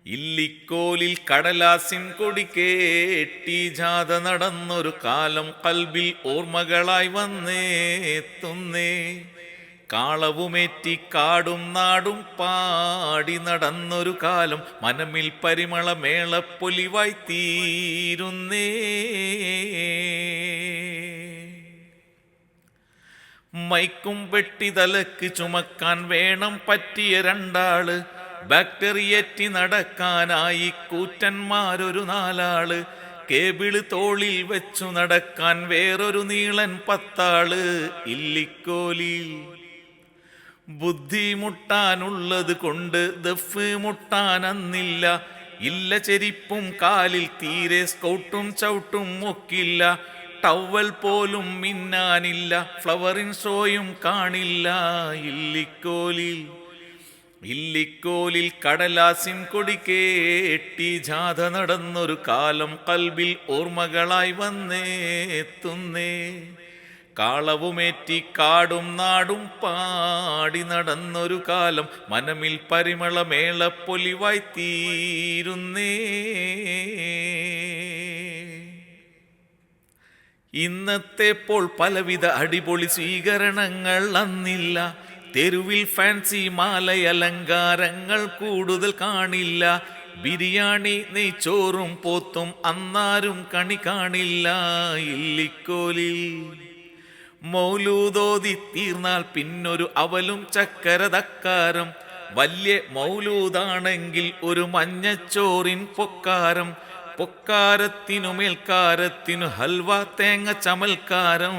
ഇല്ലിക്കോലിൽ കടലാസിൻ കൊടി കേട്ടി ജാഥ നടന്നൊരു കാലം കൽബിൽ ഓർമ്മകളായി വന്നേത്തുന്നേ. കാളവുമേറ്റി കാടും നാടും പാടി നടന്നൊരു കാലം മനമിൽ പരിമള മേളപ്പൊലിവായി തീരുന്നേ. മൈക്കും വെട്ടി തലക്ക് ചുമക്കാൻ വേണം പറ്റിയ രണ്ടാള്, ബാക്ടറിയേറ്റി നടക്കാനായി കൂറ്റന്മാരൊരു നാലാള്, കേബിള് തോളിൽ വെച്ചു നടക്കാൻ വേറൊരു നീളൻ 10 ആള്. ഇല്ലിക്കോലിൽ ബുദ്ധിമുട്ടാനുള്ളത് കൊണ്ട് ദഫ് മുട്ടാനന്നില്ല. ഇല്ല ചെരിപ്പും കാലിൽ തീരെ സ്കൗട്ടും ചവിട്ടും ഒക്കില്ല. ടവൽ പോലും മിന്നാനില്ല, ഫ്ലവറിൻ ഷോയും കാണില്ല. ഇല്ലിക്കോലിൽ കടലാസിൻ കൊടി കേട്ടി ജാഥ നടന്നൊരു കാലം കൽബിൽ ഓർമ്മകളായി വന്നേത്തുന്നേ. കാളവുമേറ്റി കാടും നാടും പാടി നടന്നൊരു കാലം മനമിൽ പരിമള മേളപ്പൊലിവായി തീരുന്നേ. ഇന്നത്തെ പോൾ പലവിധ അടിപൊളി സ്വീകരണങ്ങൾ അന്നില്ല. തെരുവിൽ ഫാൻസി മാലയലങ്കാരങ്ങൾ കൂടുതൽ കാണില്ല. ബിരിയാണി നെയ്ച്ചോറും പോത്തും അന്നാരും കണി കാണില്ല. ഇല്ലിക്കോലിൽ മൗലൂദോതി തീർന്നാൽ പിന്നൊരു അവലും ചക്കര തക്കാരം. വലിയ മൗലൂദാണെങ്കിൽ ഒരു മഞ്ഞച്ചോറിൻ പൊക്കാരം. പൊക്കാരത്തിനു മേൽക്കാരത്തിനു ഹൽവ തേങ്ങ ചമൽക്കാരം.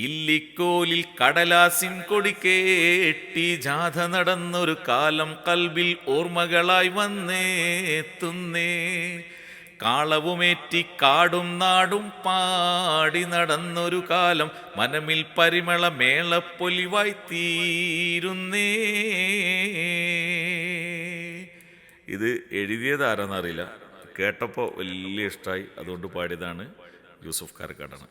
ഇല്ലിക്കോലിൽ കടലാസിൻ കൊടി കേട്ടി ജാഥ നടന്നൊരു കാലം കൽബിൽ ഓർമ്മകളായി വന്നേത്തുന്നേ. കാളവുമേറ്റി കാടും നാടും പാടി നടന്നൊരു കാലം മനമിൽ പരിമള മേളപ്പൊലിവായി തീരുന്നേ. ഇത് എഴുതിയത് ആരാന്നറിയില്ല, കേട്ടപ്പോൾ വലിയ ഇഷ്ടമായി, അതുകൊണ്ട് പാടിയതാണ്. യൂസുഫ് കാരക്കാടാണ്.